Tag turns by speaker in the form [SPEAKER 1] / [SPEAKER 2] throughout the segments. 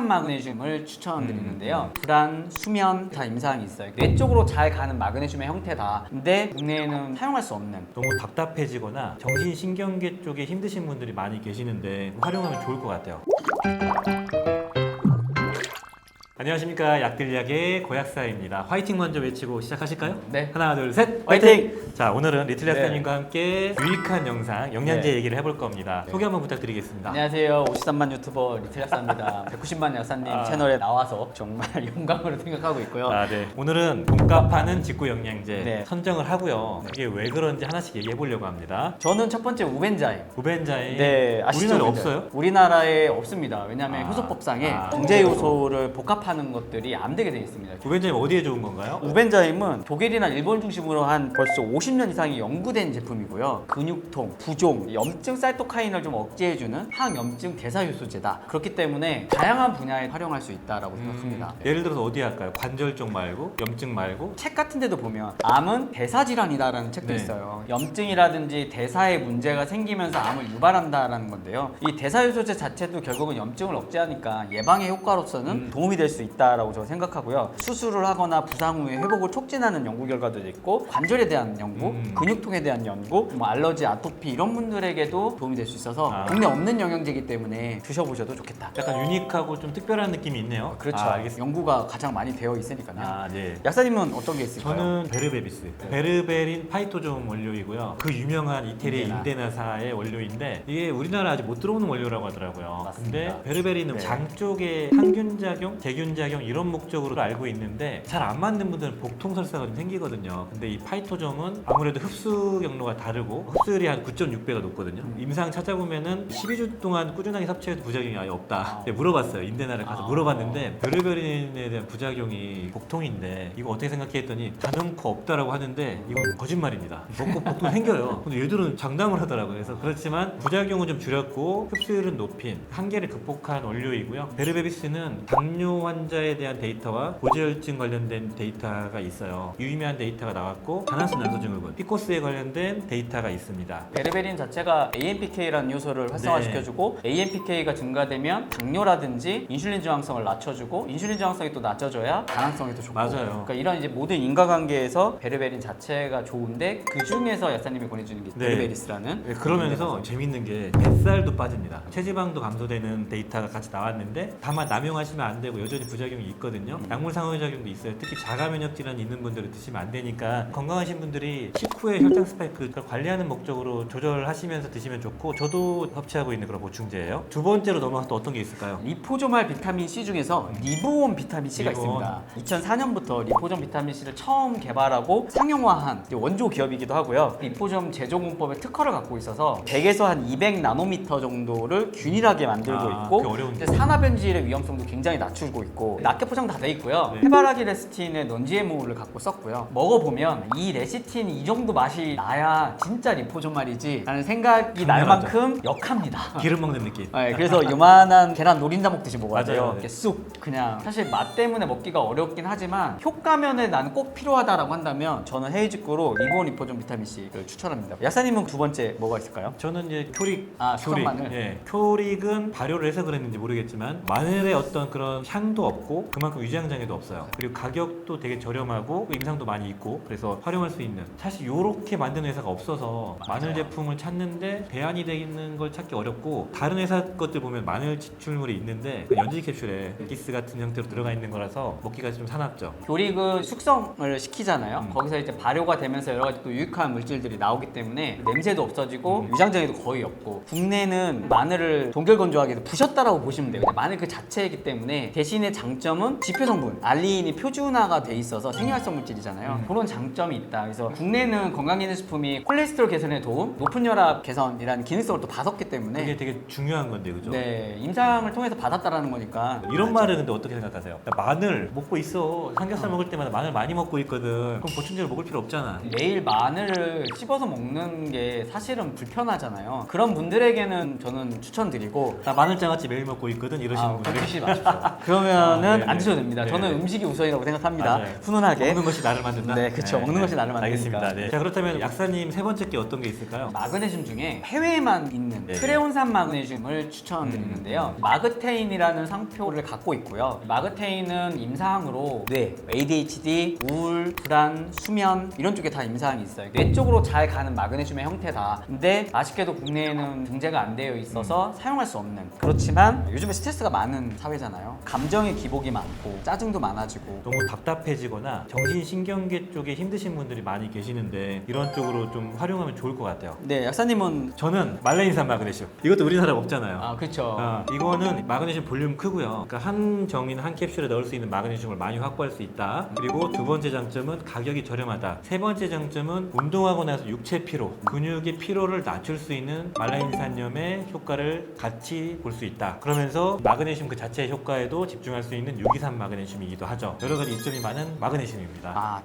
[SPEAKER 1] 마그네슘을 추천드리는데요. 불안, 수면 다 임상이 있어요. 뇌 쪽으로 잘 가는 마그네슘의 형태다. 근데 국내에는 사용할 수 없는.
[SPEAKER 2] 너무 답답해지거나 정신신경계 쪽에 힘드신 분들이 많이 계시는데 활용하면 좋을 것 같아요. 안녕하십니까, 약들약의 고약사입니다. 화이팅 먼저 외치고 시작하실까요?
[SPEAKER 1] 네.
[SPEAKER 2] 하나 둘 셋
[SPEAKER 1] 화이팅!
[SPEAKER 2] 자, 오늘은 리틀
[SPEAKER 1] 네.
[SPEAKER 2] 약사님과 함께 유익한 영상 영양제
[SPEAKER 1] 네.
[SPEAKER 2] 얘기를 해볼 겁니다. 소개 한번 부탁드리겠습니다.
[SPEAKER 1] 안녕하세요. 53만 유튜버 리틀 약사입니다. 190만 약사님 채널에 나와서 정말 영광으로 생각하고 있고요.
[SPEAKER 2] 네. 오늘은 돈값하는 직구 영양제
[SPEAKER 1] 네.
[SPEAKER 2] 선정을 하고요. 이게 왜 그런지 하나씩 얘기해 보려고 합니다.
[SPEAKER 1] 저는 첫 번째 우벤자임.
[SPEAKER 2] 우벤자인
[SPEAKER 1] 네, 아시죠?
[SPEAKER 2] 우리나라에
[SPEAKER 1] 우벤자임?
[SPEAKER 2] 없어요?
[SPEAKER 1] 우리나라에 없습니다. 왜냐하면
[SPEAKER 2] 아.
[SPEAKER 1] 효소법상에
[SPEAKER 2] 아.
[SPEAKER 1] 정제 요소를 복합하는 것들이 안 되게 돼 있습니다.
[SPEAKER 2] 우벤자인 어디에 좋은 건가요?
[SPEAKER 1] 우벤자임은 독일이나 일본 중심으로 한 벌써 50년 이상이 연구된 제품이고요. 근육통, 부종, 염증 사이토카인을 좀 억제해주는 항염증 대사효소제다. 그렇기 때문에 다양한 분야에 활용할 수 있다라고 생각합니다.
[SPEAKER 2] 예를 들어서 어디 할까요? 관절 쪽 말고, 염증 말고.
[SPEAKER 1] 책 같은 데도 보면 암은 대사질환이다라는 책도
[SPEAKER 2] 네.
[SPEAKER 1] 있어요. 염증이라든지 대사에 문제가 생기면서 암을 유발한다라는 건데요. 이 대사효소제 자체도 결국은 염증을 억제하니까 예방의 효과로서는 도움이 될 수 있다라고 저는 생각하고요. 수술을 하거나 부상 후에 회복을 촉진하는 연구 결과도 있고 관절에 대한 연구, 근육통에 대한 연구, 뭐 알러지, 아토피 이런 분들에게도 도움이 될 수 있어서 국내 없는 영양제이기 때문에 드셔보셔도 좋겠다.
[SPEAKER 2] 약간 유니크하고 좀 특별한 느낌이 있네요.
[SPEAKER 1] 그렇죠.
[SPEAKER 2] 알겠습니다.
[SPEAKER 1] 연구가 가장 많이 되어 있으니까요.
[SPEAKER 2] 네.
[SPEAKER 1] 약사님은 어떤 게 있을까요?
[SPEAKER 2] 저는 베르베비스. 베르베린 파이토존 원료이고요. 그 유명한 이태리의
[SPEAKER 1] 인데나.
[SPEAKER 2] 인데나사의 원료인데 이게 우리나라 아직 못 들어오는 원료라고 하더라고요.
[SPEAKER 1] 맞습니다.
[SPEAKER 2] 근데 베르베린은
[SPEAKER 1] 네.
[SPEAKER 2] 장 쪽에 항균 작용, 제균 작용 이런 목적으로 알고 있는데 잘 안 맞는 분들은 복통 설사가 좀 생기거든요. 근데 이 파이토존은 아무래도 흡수 경로가 다르고 흡수율이 한 9.6배가 높거든요. 임상 찾아보면은 12주 동안 꾸준하게 섭취해도 부작용이 아예 없다. 네, 물어봤어요. 인데나를 가서 물어봤는데 베르베린에 대한 부작용이 복통인데 이거 어떻게 생각해 했더니 단언코 없다라고 하는데 이건 거짓말입니다. 먹고 복통 생겨요. 근데 얘들은 장담을 하더라고요. 그래서 그렇지만 부작용은 좀 줄였고 흡수율은 높인 한계를 극복한 원료이고요. 베르베비스는 당뇨 환자에 대한 데이터와 고지혈증 관련된 데이터가 있어요. 유의미한 데이터가 나왔고 단한수 난소증후군, 피코스에 관련된 데이터가 있습니다.
[SPEAKER 1] 베르베린 자체가 AMPK라는 요소를 활성화시켜주고 AMPK가 증가되면 당뇨라든지 인슐린 저항성을 낮춰주고 인슐린 저항성이 또 낮춰져야 다낭성에도 좋고
[SPEAKER 2] 맞아요.
[SPEAKER 1] 그러니까 이런 이제 모든 인과관계에서 베르베린 자체가 좋은데 그 중에서 약사님이 권해주는 게
[SPEAKER 2] 네.
[SPEAKER 1] 베르베리스라는
[SPEAKER 2] 네, 그러면서 재밌는 게 뱃살도 빠집니다. 체지방도 감소되는 데이터가 같이 나왔는데 다만 남용하시면 안 되고 여전히 부작용이 있거든요. 약물 상호작용도 있어요. 특히 자가 면역 질환이 있는 분들은 드시면 안 되니까 건강하신 분들이 식후에 혈당 스파이크를 관리하는 목적으로 조절하시면서 드시면 좋고 저도 섭취하고 있는 그런 보충제예요. 두 번째로 넘어가서 또 어떤 게 있을까요?
[SPEAKER 1] 리포조말 비타민 C 중에서 리보온 비타민 C가
[SPEAKER 2] 리보온.
[SPEAKER 1] 있습니다. 2004년부터 리포점 비타민 C를 처음 개발하고 상용화한 이제 원조 기업이기도 하고요. 리포점 제조 공법에 특허를 갖고 있어서 100에서 한 200 나노미터 정도를 균일하게 만들고 있고
[SPEAKER 2] 그게 어려운데.
[SPEAKER 1] 이제 산화변질의 위험성도 굉장히 낮추고 있고 낱개 포장 다 돼 있고요.
[SPEAKER 2] 네.
[SPEAKER 1] 해바라기 레시틴의 넌지에모를 갖고 썼고요. 먹어보면 이 레시틴이 이 정도 맛이 나야 진짜 리포점말이지 라는 생각이 날
[SPEAKER 2] 당연하죠.
[SPEAKER 1] 만큼 역합니다.
[SPEAKER 2] 기름 먹는 느낌.
[SPEAKER 1] 네, 그래서 요만한 계란 노린자 먹듯이 먹어야
[SPEAKER 2] 맞아요.
[SPEAKER 1] 돼요.
[SPEAKER 2] 네.
[SPEAKER 1] 이렇게 쑥 그냥 사실 맛 때문에 먹기가 어렵긴 하지만 효과면에 나는 꼭 필요하다라고 한다면 저는 헤이즈코로 리보온 리포존 비타민 C를 추천합니다. 약사님은 두 번째 뭐가 있을까요?
[SPEAKER 2] 저는 이제 쿄릭,
[SPEAKER 1] 수성 마늘.
[SPEAKER 2] 예, 쿄릭은 발효를 해서 그랬는지 모르겠지만 마늘의 어떤 그런 향도 없고 그만큼 위장장애도 없어요. 그리고 가격도 되게 저렴하고 임상도 많이 있고 그래서 활용할 수 있는 사실 요렇게 만드는 회사가 없어서 마늘 제품을 찾는데 대안이 되는 걸 찾기 어렵고 다른 회사 것들 보면 마늘 추출물이 있는데 그 연질 캡슐에 기스 같은 형태로 들어가 있는 거라서 먹기가 좀 사납죠.
[SPEAKER 1] 교릭은 숙성을 시키잖아요. 거기서 이제 발효가 되면서 여러 가지 또 유익한 물질들이 나오기 때문에 냄새도 없어지고 위장장애도 거의 없고 국내는 마늘을 동결 건조하게 부셨다라고 보시면 돼요. 근데 마늘 그 자체이기 때문에 대신에 장점은 지표 성분 알리인이 표준화가 돼 있어서 생활성 물질이잖아요. 그런 장점이 있다. 그래서 국내는 건강기능식품이 콜레스테롤 개선에 도움, 높은 혈압 개선이라는 기능성을 또 받았기 때문에
[SPEAKER 2] 그게 되게 중요한 건데 그죠?
[SPEAKER 1] 네, 임상을 통해서 받았다라는 거니까
[SPEAKER 2] 이런 말은 근데 어떻게 생각하세요? 야, 마늘 먹고 있어. 삼겹살 먹을 때마다 마늘 많이 먹고 있거든. 그럼 보충제를 먹을 필요 없잖아.
[SPEAKER 1] 매일 마늘을 씹어서 먹는 게 사실은 불편하잖아요. 그런 분들에게는 저는 추천드리고
[SPEAKER 2] 나 마늘장아찌 매일 먹고 있거든 이러시는 분들이
[SPEAKER 1] 건드시지 마십시오. 그러면 그러면은
[SPEAKER 2] 네네.
[SPEAKER 1] 안 드셔도 됩니다.
[SPEAKER 2] 네.
[SPEAKER 1] 저는 음식이 우선이라고 생각합니다.
[SPEAKER 2] 맞아요.
[SPEAKER 1] 훈훈하게.
[SPEAKER 2] 먹는 것이 나를 만든다.
[SPEAKER 1] 네, 그쵸. 먹는 것이 나를 만드니까.
[SPEAKER 2] 알겠습니다. 네. 자, 그렇다면 약사님 세 번째 게 어떤 게 있을까요?
[SPEAKER 1] 마그네슘 중에 해외에만 있는
[SPEAKER 2] 네네.
[SPEAKER 1] 크레온산 마그네슘을 추천드리는데요. 마그테인이라는 상표를 갖고 있고요. 마그테인은 임상으로 뇌, ADHD, 우울, 불안, 수면 이런 쪽에 다 임상이 있어요. 뇌 쪽으로 잘 가는 마그네슘의 형태다. 근데 아쉽게도 국내에는 등재가 안 되어 있어서 사용할 수 없는. 그렇지만 요즘에 스트레스가 많은 사회잖아요. 감정의 기복이 많고 짜증도 많아지고
[SPEAKER 2] 너무 답답해지거나 정신신경계 쪽에 힘드신 분들이 많이 계시는데 이런 쪽으로 좀 활용하면 좋을 것 같아요.
[SPEAKER 1] 네, 약사님은
[SPEAKER 2] 저는 말레인산 마그네슘. 이것도 우리나라에 없잖아요.
[SPEAKER 1] 아, 그렇죠.
[SPEAKER 2] 이거는 마그네슘 볼륨 크고요. 그러니까 한 정인 한 캡슐에 넣을 수 있는 마그네슘을 많이 확보할 수 있다. 그리고 두 번째 장점은 가격이 저렴하다. 세 번째 장점은 운동하고 나서 육체 피로, 근육의 피로를 낮출 수 있는 말라인산염의 효과를 같이 볼 수 있다. 그러면서 마그네슘 그 자체의 효과에도 집중할 수 있는 유기산 마그네슘이기도 하죠. 여러 가지 이점이 많은 마그네슘입니다.
[SPEAKER 1] 아,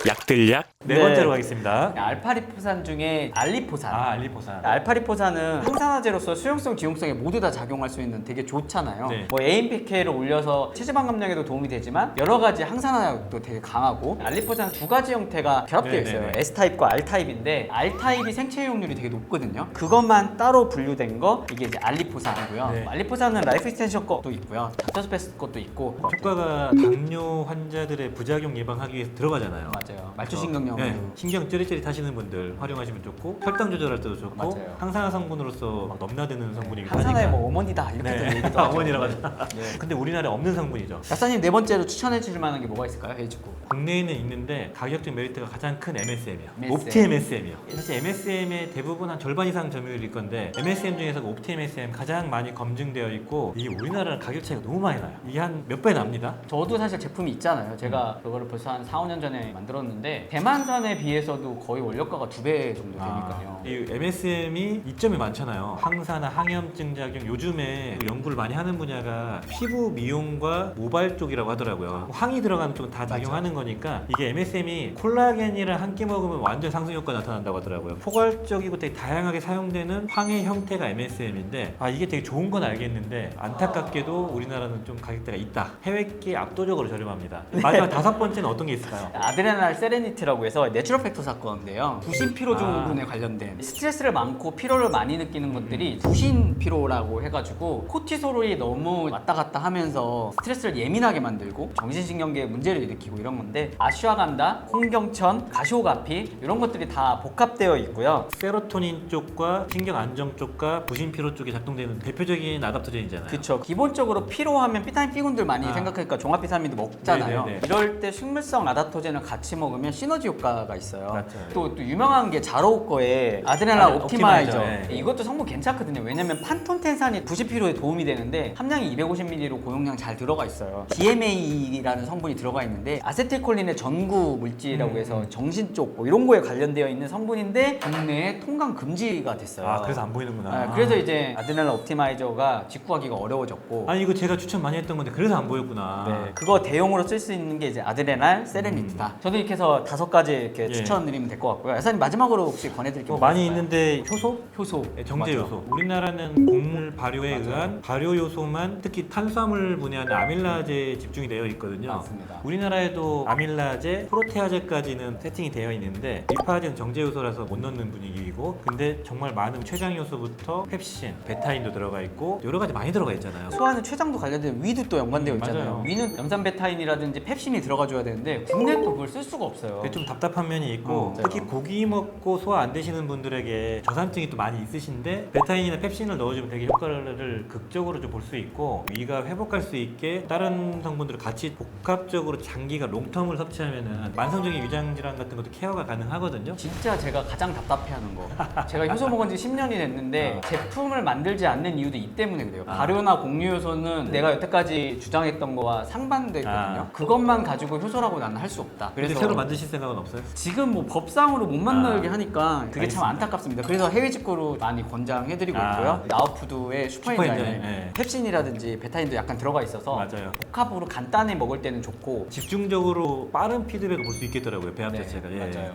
[SPEAKER 2] 약들약 네
[SPEAKER 1] 네.
[SPEAKER 2] 번째로 가겠습니다.
[SPEAKER 1] 알파리포산 중에 알리포산.
[SPEAKER 2] 알리포산.
[SPEAKER 1] 알파리포산은 항산화제로서 수용성, 지용성에 모두 다 작용할 수 있는 되게 좋잖아요.
[SPEAKER 2] 네.
[SPEAKER 1] 뭐 AMPK를 올려서 체지방 감량에도 도움이 되지만 여러 가지 항산화도 되게 강하고 알리포산 두 가지 형태가 결합되어
[SPEAKER 2] 네네네.
[SPEAKER 1] 있어요. S타입과 R타입인데 R타입이 생체 이용률이 되게 높거든요. 그것만 따로 분류된 거 이게 이제 알리포산이고요.
[SPEAKER 2] 네.
[SPEAKER 1] 알리포산은 라이프 익스텐션 것도 있고요. 닥터스페이스 것도 있고
[SPEAKER 2] 효과가 당뇨 환자들의 부작용 예방하기 위해서 들어가잖아요.
[SPEAKER 1] 맞아요. 말초신경염
[SPEAKER 2] 네, 신경 찌릿찌릿 하시는 분들 활용하시면 좋고 혈당 조절할 때도 좋고
[SPEAKER 1] 맞아요.
[SPEAKER 2] 항산화 성분으로서 막 넘나드는 성분이기도
[SPEAKER 1] 항산화의
[SPEAKER 2] 하니까
[SPEAKER 1] 뭐 어머니다 이렇게 들
[SPEAKER 2] 네.
[SPEAKER 1] 얘기도 하죠.
[SPEAKER 2] 어머니라고 하죠.
[SPEAKER 1] 네.
[SPEAKER 2] 근데 우리나라에 없는 성분이죠.
[SPEAKER 1] 약사님 네 번째로 추천해 주실 만한 게 뭐가 있을까요? 해직구.
[SPEAKER 2] 국내에는 있는데 가격적 메리트가 가장 큰 MSM이요.
[SPEAKER 1] MSM.
[SPEAKER 2] 옵티 MSM이요. 사실 MSM의 대부분 한 절반 이상 점유율일 건데 MSM 중에서 옵티 MSM 가장 많이 검증되어 있고 이게 우리나라랑 가격 차이가 너무 많이 나요. 이게 한 몇 배 납니다.
[SPEAKER 1] 저도 사실 제품이 있잖아요. 제가 그거를 벌써 한 4, 5년 전에 만들었는데 대만산에 비해서도 거의 원료가가 2배 정도 되니까요.
[SPEAKER 2] 이 MSM이 이점이 많잖아요. 항산화, 항염증 작용. 요즘에 연구를 많이 하는 분야가 피부 미용과 모발 쪽이라고 하더라고요. 항이 들어가는 쪽은 다 작용하는 거니까 이게 MSM이 콜라겐이랑 함께 먹으면 완전 상승 효과 나타난다고 하더라고요. 포괄적이고 되게 다양하게 사용되는 황의 형태가 MSM인데 이게 되게 좋은 건 알겠는데 안타깝게도 우리나라는 좀 가격대가 있다. 해외께 압도적으로 저렴합니다. 마지막 다섯 번째는 어떤 게 있을까요?
[SPEAKER 1] 아드레날 세레니티라고 해서 내추럴 팩터 사건인데요. 부신 피로 증후군에 관련된 스트레스를 많고 피로를 많이 느끼는 것들이 부신 피로라고 해가지고 코티솔이 너무 왔다 갔다 하면서 스트레스를 예민하게 만들고 정신신경계에 문제를 일으키고 이런 건데 아슈아간다, 홍경천, 가시오가피 이런 것들이 다 복합되어 있고요.
[SPEAKER 2] 세로토닌 쪽과 신경 안정 쪽과 부신 피로 쪽에 작동되는 대표적인 아답토젠이잖아요.
[SPEAKER 1] 그쵸. 기본적으로 피로하면 비타민 B군들 많이 생각하니까 종합 비타민도 먹잖아요.
[SPEAKER 2] 네네네.
[SPEAKER 1] 이럴 때 식물성 아답토젠을 같이 먹으면 시너지 효과가 있어요.
[SPEAKER 2] 맞죠.
[SPEAKER 1] 또 유명한 게 자로우 거에 아드레날 옵티마이저.
[SPEAKER 2] 옵티마이저, 네.
[SPEAKER 1] 이것도 성분 괜찮거든요. 왜냐면 판톤텐산이 부시 피로에 도움이 되는데 함량이 250mg로 고용량 잘 들어가 있어요. DMA라는 성분이 들어가 있는데 아세틸콜린의 전구 물질이라고 해서 정신 쪽 뭐 이런 거에 관련되어 있는 성분인데 국내에 통관 금지가 됐어요.
[SPEAKER 2] 그래서 안 보이는구나.
[SPEAKER 1] 네, 그래서 이제 아드레날 옵티마이저가 직구하기가 어려워졌고
[SPEAKER 2] 이거 제가 추천 많이 했던 건데 그래서 안 보였구나.
[SPEAKER 1] 네, 그거 대용으로 쓸 수 있는 게 이제 아드레날 세레니티다. 저도 이렇게 해서 5가지 이렇게
[SPEAKER 2] 예.
[SPEAKER 1] 추천드리면 될 것 같고요. 야사님 마지막으로 혹시 권해드릴 게
[SPEAKER 2] 많이
[SPEAKER 1] 있을까요?
[SPEAKER 2] 있는데 효소?
[SPEAKER 1] 효소,
[SPEAKER 2] 네, 정제
[SPEAKER 1] 맞아.
[SPEAKER 2] 요소. 우리나라는 곡물 발효에 의한 발효 요소만 특히 탄수화물 분야는 아밀라제에 집중이 되어 있거든요.
[SPEAKER 1] 맞습니다.
[SPEAKER 2] 우리나라에도 아밀라제, 프로테아제까지는 세팅이 되어 있는데 리파제는 정제 요소라서 못 넣는 분위기이고 근데 정말 많은 췌장 요소부터 펩신, 베타인도 들어가 있고 여러 가지 많이 들어가 있잖아요.
[SPEAKER 1] 소화는 췌장도 관련된 위도 또 연관되어 있잖아요.
[SPEAKER 2] 맞아요.
[SPEAKER 1] 위는 염산베타인이라든지 펩신이 들어가줘야 되는데 국내 또 그걸 쓸 수가 없어요.
[SPEAKER 2] 근데 좀 답답한 면이 있고
[SPEAKER 1] 맞아요.
[SPEAKER 2] 특히 고기 먹고 소화 안 되시는 분들에게 저산증이 또 많이 있으신데 베타인이나 펩신을 넣어주면 되게 효과를 극적으로 좀 볼 수 있고 위가 회복할 수 있게 다른 성분들을 같이 복합적으로 장기가 롱텀을 섭취하면은 만성적인 위장 질환 같은 것도 케어가 가능하거든요.
[SPEAKER 1] 진짜 제가 가장 답답해하는 거. 제가 효소 먹은 지 10년이 됐는데 제품을 만들지 않는 이유도 이 때문에 그래요. 발효나 곡류 효소는 내가 여태까지 주장했던 거와 상반되거든요. 그것만 가지고 효소라고 나는 할 수 없다.
[SPEAKER 2] 근데
[SPEAKER 1] 그래서
[SPEAKER 2] 새로 만드실 생각은 없어요?
[SPEAKER 1] 지금 뭐 법상으로 못 만들게 하니까 그게 참
[SPEAKER 2] 알겠습니다.
[SPEAKER 1] 안타깝습니다. 그래서 해외 직구로 많이 권장해드리고
[SPEAKER 2] 아.
[SPEAKER 1] 있고요. 나우푸드의 슈퍼엔자임,
[SPEAKER 2] 슈퍼엔자임, 네.
[SPEAKER 1] 펩신이라든지 베타인도 약간 들어가 있어서
[SPEAKER 2] 맞아요.
[SPEAKER 1] 복합으로 간단히 먹을 때는 좋고
[SPEAKER 2] 집중적으로 빠른 피드백을 볼 수 있겠더라고요. 배합
[SPEAKER 1] 네,
[SPEAKER 2] 자체가.
[SPEAKER 1] 맞아요.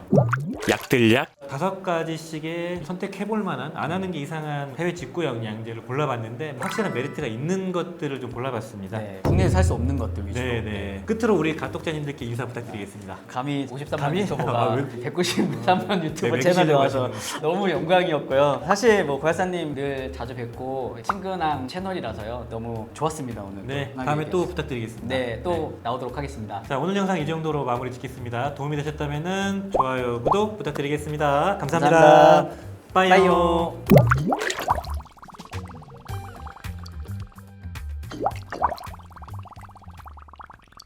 [SPEAKER 3] 약들약
[SPEAKER 2] 5가지씩의 선택해볼 만한 안 하는 게 이상한 해외 직구 영양제를 골라봤는데 확실한 메리트가 있는 것들을 좀 골라봤습니다.
[SPEAKER 1] 네, 국내에서 살 수 없는 것들 위주로.
[SPEAKER 2] 네. 끝으로 우리 가독자님들께 인사 부탁드리겠습니다.
[SPEAKER 1] 감히 53만
[SPEAKER 2] 감히?
[SPEAKER 1] 유튜버가
[SPEAKER 2] 아,
[SPEAKER 1] 193만 유튜버
[SPEAKER 2] 네,
[SPEAKER 1] 채널에
[SPEAKER 2] 맥시라고
[SPEAKER 1] 와서
[SPEAKER 2] 하시는
[SPEAKER 1] 너무 영광이었고요. 사실 뭐 고야사님 늘 자주 뵙고 친근한 채널이라서요. 너무 좋았습니다 오늘.
[SPEAKER 2] 네,
[SPEAKER 1] 또
[SPEAKER 2] 다음에 또 부탁드리겠습니다.
[SPEAKER 1] 네, 또 나오도록 하겠습니다.
[SPEAKER 2] 자, 오늘 영상 이 정도로 마무리 짓겠습니다. 도움이 되셨다면 좋아요, 구독 부탁드리겠습니다. 감사합니다. 빠이요.
[SPEAKER 1] 빠이요.